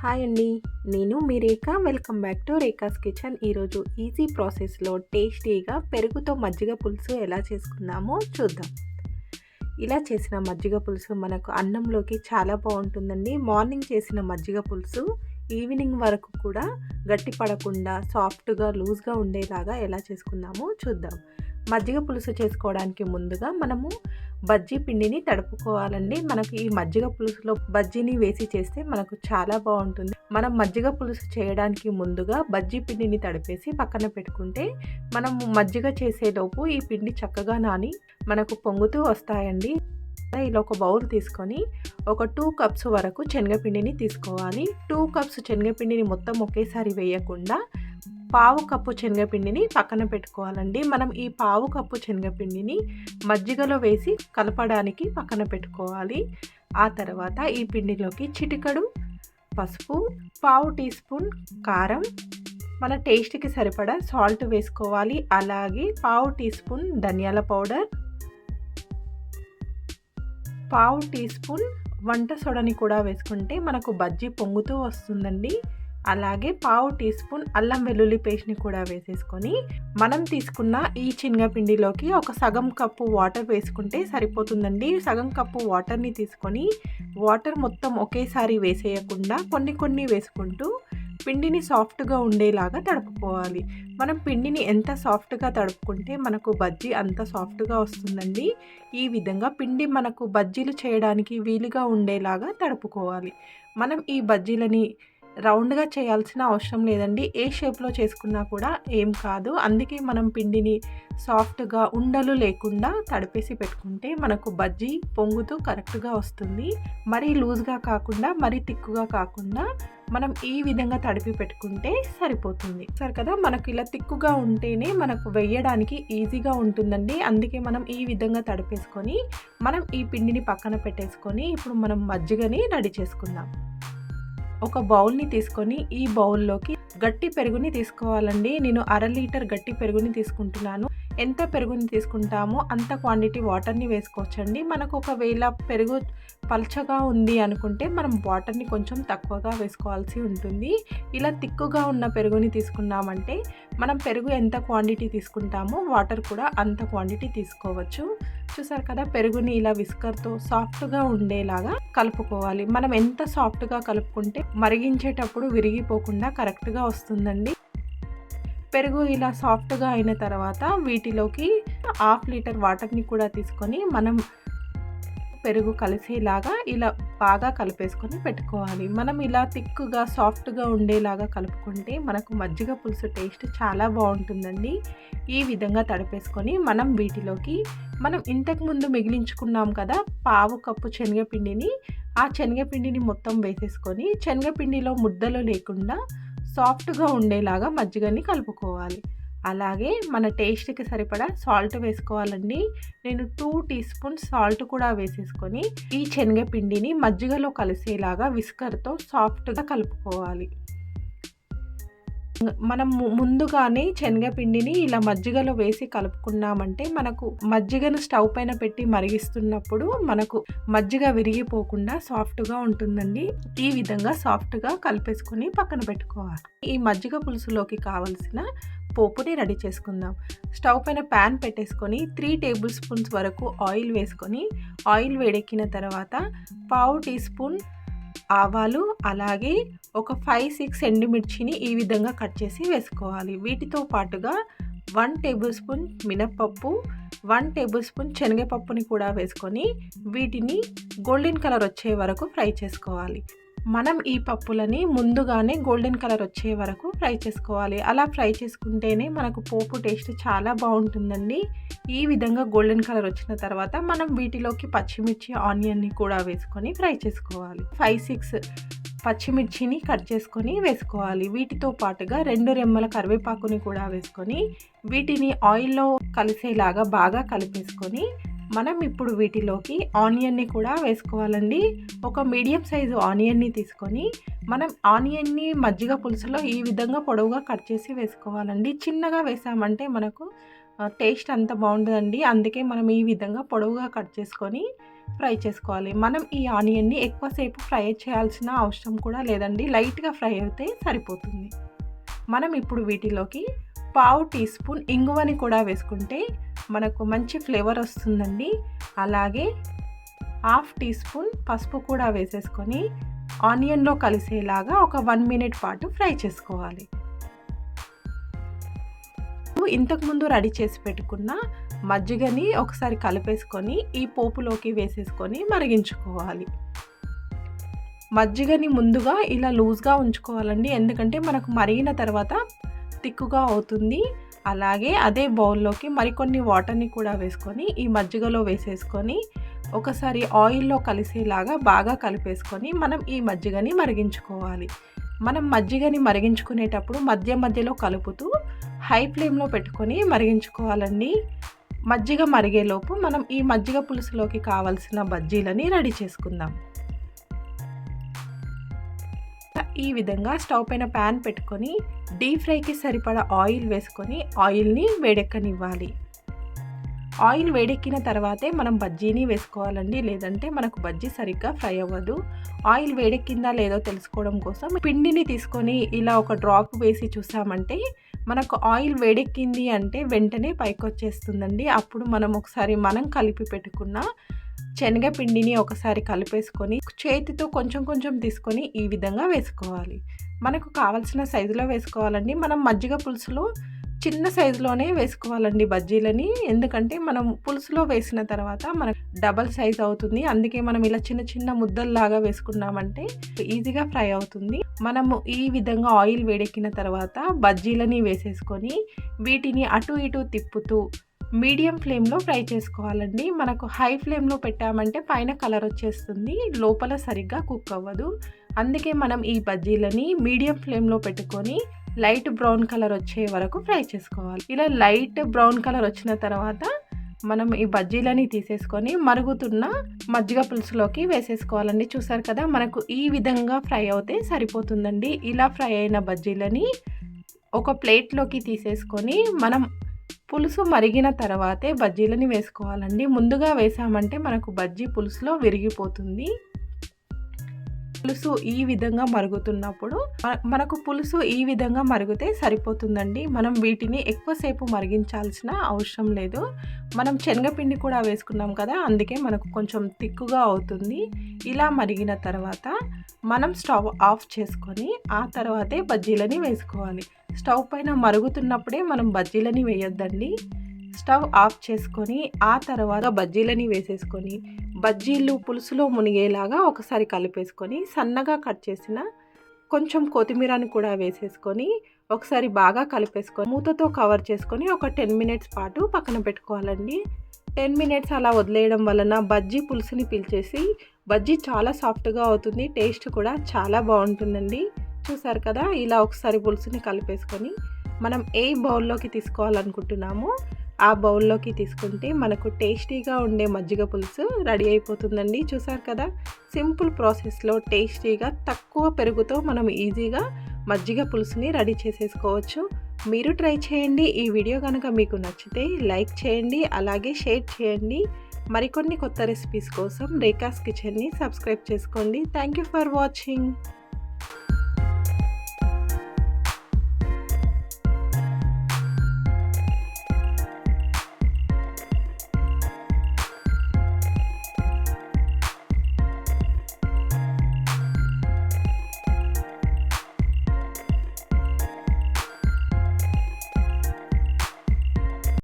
Hi అండి. నేను మీ Rekha. Welcome back to Rekha's kitchen. ఈరోజు ఈజీ ప్రాసెస్లో టేస్టీగా పెరుగుతో మజ్జిగ పులుసు ఎలా చేసుకుందామో చూద్దాం. ఇలా చేసిన మజ్జిగ పులుసు మనకు అన్నంలోకి చాలా బాగుంటుందండి. మార్నింగ్ చేసిన మజ్జిగ పులుసు ఈవినింగ్ వరకు కూడా గట్టి పడకుండా సాఫ్ట్గా లూజ్గా ఉండేలాగా ఎలా చేసుకుందామో చూద్దాం. మజ్జిగ పులుసు చేసుకోవడానికి ముందుగా మనము బజ్జీ పిండిని తడుపుకోవాలండి. మనకు ఈ మజ్జిగ పులుసులో బజ్జీని వేసి చేస్తే మనకు చాలా బాగుంటుంది. మనం మజ్జిగ పులుసు చేయడానికి ముందుగా బజ్జీ పిండిని తడిపేసి పక్కన పెట్టుకుంటే మనము మజ్జిగ చేసేలోపు ఈ పిండి చక్కగా నాని మనకు పొంగుతూ వస్తాయండి. ఇలా ఒక బౌల్ తీసుకొని ఒక 2 కప్స్ వరకు శనగపిండిని తీసుకోవాలి. 2 కప్స్ శనగపిండిని మొత్తం ఒకేసారి వేయకుండా పావు కప్పు శనగపిండిని పక్కన పెట్టుకోవాలండి. మనం ఈ పావు కప్పు శనగపిండిని మజ్జిగలో వేసి కలపడానికి పక్కన పెట్టుకోవాలి. ఆ తర్వాత ఈ పిండిలోకి చిటికెడు పసుపు, పావు టీ స్పూన్ కారం, మన టేస్ట్కి సరిపడా సాల్ట్ వేసుకోవాలి. అలాగే పావు టీ స్పూన్ ధనియాల పౌడర్, పావు టీ స్పూన్ వంట సోడాని కూడా వేసుకుంటే మనకు బజ్జీ పొంగుతూ వస్తుందండి. అలాగే పావు టీ స్పూన్ అల్లం వెల్లుల్లి పేస్ట్ని కూడా వేసేసుకొని మనం తీసుకున్న ఈ శనగపిండిలోకి ఒక సగం కప్పు వాటర్ వేసుకుంటే సరిపోతుందండి. సగం కప్పు వాటర్ని తీసుకొని వాటర్ మొత్తం ఒకేసారి వేసేయకుండా కొన్ని వేసుకుంటూ పిండిని సాఫ్ట్గా ఉండేలాగా తడుపుకోవాలి. మనం పిండిని ఎంత సాఫ్ట్గా తడుపుకుంటే మనకు బజ్జీ అంత సాఫ్ట్గా వస్తుందండి. ఈ విధంగా పిండి మనకు బజ్జీలు చేయడానికి వీలుగా ఉండేలాగా తడుపుకోవాలి. మనం ఈ బజ్జీలని రౌండ్గా చేయాల్సిన అవసరం లేదండి. ఏ షేప్లో చేసుకున్నా కూడా ఏం కాదు. అందుకే మనం పిండిని సాఫ్ట్గా ఉండలు లేకుండా తడిపేసి పెట్టుకుంటే మనకు బజ్జీ పొంగుతూ కరెక్ట్గా వస్తుంది. మరీ లూజ్గా కాకుండా మరీ తిక్కుగా కాకుండా మనం ఈ విధంగా తడిపి పెట్టుకుంటే సరిపోతుంది. సరే కదా, మనకు ఇలా తిక్కుగా ఉంటేనే మనకు వేయడానికి ఈజీగా ఉంటుందండి. అందుకే మనం ఈ విధంగా తడిపేసుకొని మనం ఈ పిండిని పక్కన పెట్టేసుకొని ఇప్పుడు మనం మజ్జిగని రెడీ చేసుకుందాం. ఒక బౌల్ని తీసుకొని ఈ బౌల్లోకి గట్టి పెరుగుని తీసుకోవాలండి. నేను 1/2 లీటర్ గట్టి పెరుగుని తీసుకుంటున్నాను. ఎంత పెరుగుని తీసుకుంటామో అంత క్వాంటిటీ వాటర్ని వేసుకోవచ్చండి. మనకు ఒకవేళ పెరుగు పల్చగా ఉంది అనుకుంటే మనం వాటర్ని కొంచెం తక్కువగా వేసుకోవాల్సి ఉంటుంది. ఇలా తిక్కుగా ఉన్న పెరుగుని తీసుకున్నామంటే మనం పెరుగు ఎంత క్వాంటిటీ తీసుకుంటామో వాటర్ కూడా అంత క్వాంటిటీ తీసుకోవచ్చు. చూసారు కదా, పెరుగుని ఇలా విస్కర్తో సాఫ్ట్గా ఉండేలాగా కలుపుకోవాలి. మనం ఎంత సాఫ్ట్గా కలుపుకుంటే మరిగించేటప్పుడు విరిగిపోకుండా కరెక్ట్గా వస్తుందండి. పెరుగు ఇలా సాఫ్ట్గా అయిన తర్వాత వీటిలోకి 1/2 లీటర్ వాటర్ని కూడా తీసుకొని మనం పెరుగు కలిసేలాగా ఇలా బాగా కలిపేసుకొని పెట్టుకోవాలి. మనం ఇలా తిక్కుగా సాఫ్ట్గా ఉండేలాగా కలుపుకుంటే మనకు మజ్జిగ పులుసు టేస్ట్ చాలా బాగుంటుందండి. ఈ విధంగా తడిపేసుకొని మనం వీటిలోకి మనం ఇంతకుముందు మిగిలించుకున్నాం కదా పావు కప్పు శనగపిండిని, ఆ శనగపిండిని మొత్తం వేసేసుకొని శనగపిండిలో ముద్దలు లేకుండా సాఫ్ట్గా ఉండేలాగా మజ్జిగని కలుపుకోవాలి. అలాగే మన టేస్ట్కి సరిపడా సాల్ట్ వేసుకోవాలండి. నేను 2 టీ స్పూన్ సాల్ట్ కూడా వేసేసుకొని ఈ శనగపిండిని మజ్జిగలో కలిసేలాగా విస్కర్తో సాఫ్ట్గా కలుపుకోవాలి. మనం ముందుగానే శనగపిండిని ఇలా మజ్జిగలో వేసి కలుపుకున్నామంటే మనకు మజ్జిగను స్టవ్ పైన పెట్టి మరిగిస్తున్నప్పుడు మనకు మజ్జిగ విరిగిపోకుండా సాఫ్ట్గా ఉంటుందండి. ఈ విధంగా సాఫ్ట్గా కలిపేసుకొని పక్కన పెట్టుకోవాలి. ఈ మజ్జిగ పులుసులోకి కావలసిన పోపుని రెడీ చేసుకుందాం. స్టవ్ పైన ప్యాన్ పెట్టేసుకొని 3 టేబుల్ స్పూన్స్ వరకు ఆయిల్ వేసుకొని ఆయిల్ వేడెక్కిన తర్వాత పావు టీ స్పూన్ ఆవాలు, అలాగే ఒక 5-6 ఎండుమిర్చిని ఈ విధంగా కట్ చేసి వేసుకోవాలి. వీటితో పాటుగా 1 టేబుల్ స్పూన్ మినప్పప్పు, 1 టేబుల్ స్పూన్ శనగపప్పుని కూడా వేసుకొని వీటిని గోల్డెన్ కలర్ వచ్చే వరకు ఫ్రై చేసుకోవాలి. మనం ఈ పప్పులని ముందుగానే గోల్డెన్ కలర్ వచ్చే వరకు ఫ్రై చేసుకోవాలి. అలా ఫ్రై చేసుకుంటేనే మనకు పోపు టేస్ట్ చాలా బాగుంటుందండి. ఈ విధంగా గోల్డెన్ కలర్ వచ్చిన తర్వాత మనం వీటిలోకి పచ్చిమిర్చి, ఆనియన్ని కూడా వేసుకొని ఫ్రై చేసుకోవాలి. 5-6 పచ్చిమిర్చిని కట్ చేసుకొని వేసుకోవాలి. వీటితో పాటుగా 2 రెమ్మల కరివేపాకుని కూడా వేసుకొని వీటిని ఆయిల్లో కలిసేలాగా బాగా కలిపేసుకొని మనం ఇప్పుడు వీటిలోకి ఆనియన్ని కూడా వేసుకోవాలండి. ఒక మీడియం సైజు ఆనియన్ని తీసుకొని మనం ఆనియన్ని మజ్జిగ పులుసులో ఈ విధంగా పొడవుగా కట్ చేసి వేసుకోవాలండి. చిన్నగా వేసామంటే మనకు టేస్ట్ అంత బాగుంటుందండి. అందుకే మనం ఈ విధంగా పొడవుగా కట్ చేసుకొని ఫ్రై చేసుకోవాలి. మనం ఈ ఆనియన్ని ఎక్కువసేపు ఫ్రై చేయాల్సిన అవసరం కూడా లేదండి. లైట్గా ఫ్రై అయితే సరిపోతుంది. మనం ఇప్పుడు వీటిలోకి పావు టీ స్పూన్ ఇంగువని కూడా వేసుకుంటే మనకు మంచి ఫ్లేవర్ వస్తుందండి. అలాగే హాఫ్ టీ స్పూన్ పసుపు కూడా వేసేసుకొని ఆనియన్లో కలిసేలాగా ఒక 1 మినిట్ పాటు ఫ్రై చేసుకోవాలి. ఇంతకుముందు రెడీ చేసి పెట్టుకున్న మజ్జిగని ఒకసారి కలిపేసుకొని ఈ పోపులోకి వేసేసుకొని మరిగించుకోవాలి. మజ్జిగని ముందుగా ఇలా లూజ్గా ఉంచుకోవాలండి, ఎందుకంటే మనకు మరిగిన తర్వాత తిక్కుగా అవుతుంది. అలాగే అదే బౌల్లోకి మరికొన్ని వాటర్ని కూడా వేసుకొని ఈ మజ్జిగలో వేసేసుకొని ఒకసారి ఆయిల్లో కలిసేలాగా బాగా కలిపేసుకొని మనం ఈ మజ్జిగని మరిగించుకోవాలి. మనం మజ్జిగని మరిగించుకునేటప్పుడు మధ్య మధ్యలో కలుపుతూ హై ఫ్లేమ్లో పెట్టుకొని మరిగించుకోవాలండి. మజ్జిగ మరిగేలోపు మనం ఈ మజ్జిగ పులుసులోకి కావాల్సిన బజ్జీలని రెడీ చేసుకుందాం. ఈ విధంగా స్టవ్ పైన ప్యాన్ పెట్టుకొని డీప్ ఫ్రైకి సరిపడా ఆయిల్ వేసుకొని ఆయిల్ని వేడెక్కనివ్వాలి. ఆయిల్ వేడెక్కిన తర్వాతే మనం బజ్జీని వేసుకోవాలండి, లేదంటే మనకు బజ్జీ సరిగ్గా ఫ్రై అవ్వదు. ఆయిల్ వేడెక్కిందా లేదో తెలుసుకోవడం కోసం పిండిని తీసుకొని ఇలా ఒక డ్రాప్ వేసి చూసామంటే మనకు ఆయిల్ వేడెక్కింది అంటే వెంటనే పైకి వచ్చేస్తుందండి. అప్పుడు మనం కలిపి పెట్టుకున్న శనగపిండిని ఒకసారి కలిపేసుకొని చేతితో కొంచెం కొంచెం తీసుకొని ఈ విధంగా వేసుకోవాలి. మనకు కావాల్సిన సైజులో వేసుకోవాలండి. మనం మజ్జిగ పులుసులో చిన్న సైజులోనే వేసుకోవాలండి బజ్జీలని, ఎందుకంటే మనం పులుసులో వేసిన తర్వాత మనకు డబల్ సైజ్ అవుతుంది. అందుకే మనం ఇలా చిన్న చిన్న ముద్దల్లాగా వేసుకున్నామంటే ఈజీగా ఫ్రై అవుతుంది. మనము ఈ విధంగా ఆయిల్ వేడెక్కిన తర్వాత బజ్జీలని వేసేసుకొని వీటిని అటు ఇటు తిప్పుతూ మీడియం ఫ్లేమ్లో ఫ్రై చేసుకోవాలండి. మనకు హై ఫ్లేమ్లో పెట్టామంటే పైన కలర్ వచ్చేస్తుంది, లోపల సరిగ్గా కుక్ అవ్వదు. అందుకే మనం ఈ బజ్జీలని మీడియం ఫ్లేమ్లో పెట్టుకొని లైట్ బ్రౌన్ కలర్ వచ్చే వరకు ఫ్రై చేసుకోవాలి. ఇలా లైట్ బ్రౌన్ కలర్ వచ్చిన తర్వాత మనం ఈ బజ్జీలని తీసేసుకొని మరుగుతున్న మజ్జిగ పులుసులోకి వేసేసుకోవాలండి. చూసారు కదా, మనకు ఈ విధంగా ఫ్రై అవుతే సరిపోతుందండి. ఇలా ఫ్రై అయిన బజ్జీలని ఒక ప్లేట్లోకి తీసేసుకొని మనం పులుసు మరిగిన తర్వాతే బజ్జీలని వేసుకోవాలండి. ముందుగా వేసామంటే మనకు బజ్జీ పులుసులో విరిగిపోతుంది. పులుసు ఈ విధంగా మరుగుతున్నప్పుడు మనకు పులుసు ఈ విధంగా మరిగితే సరిపోతుందండి. మనం వీటిని ఎక్కువసేపు మరిగించాల్సిన అవసరం లేదు. మనం శనగపిండి కూడా వేసుకున్నాం కదా, అందుకే మనకు కొంచెం తిక్కుగా అవుతుంది. ఇలా మరిగిన తర్వాత మనం స్టవ్ ఆఫ్ చేసుకొని ఆ తర్వాతే బజ్జీలని వేసుకోవాలి. స్టవ్ పైన మరుగుతున్నప్పుడే మనం బజ్జీలని వేయొద్దండి. స్టవ్ ఆఫ్ చేసుకొని ఆ తర్వాత బజ్జీలని వేసేసుకొని బజ్జీలు పులుసులో మునిగేలాగా ఒకసారి కలిపేసుకొని సన్నగా కట్ చేసిన కొంచెం కొత్తిమీరని కూడా వేసేసుకొని ఒకసారి బాగా కలిపేసుకొని మూతతో కవర్ చేసుకొని ఒక 10 మినిట్స్ పాటు పక్కన పెట్టుకోవాలండి. 10 మినిట్స్ అలా వదిలేయడం వలన బజ్జీ పులుసుని పీల్చేసి బజ్జీ చాలా సాఫ్ట్గా అవుతుంది. టేస్ట్ కూడా చాలా బాగుంటుందండి. చూసారు కదా, ఇలా ఒకసారి పులుసుని కలిపేసుకొని మనం ఏ బౌల్లోకి తీసుకోవాలనుకుంటున్నామో ఆ బౌల్లోకి తీసుకుంటే మనకు టేస్టీగా ఉండే మజ్జిగ పులుసు రెడీ అయిపోతుందండి. చూసారు కదా, సింపుల్ ప్రాసెస్లో టేస్టీగా తక్కువ పెరుగుతో మనం ఈజీగా మజ్జిగ పులుసుని రెడీ చేసేసుకోవచ్చు. మీరు ట్రై చేయండి. ఈ వీడియో కనుక మీకు నచ్చితే లైక్ చేయండి, అలాగే షేర్ చేయండి. మరికొన్ని కొత్త రెసిపీస్ కోసం రేఖాస్ కిచెన్ని సబ్స్క్రైబ్ చేసుకోండి. Thank you for watching.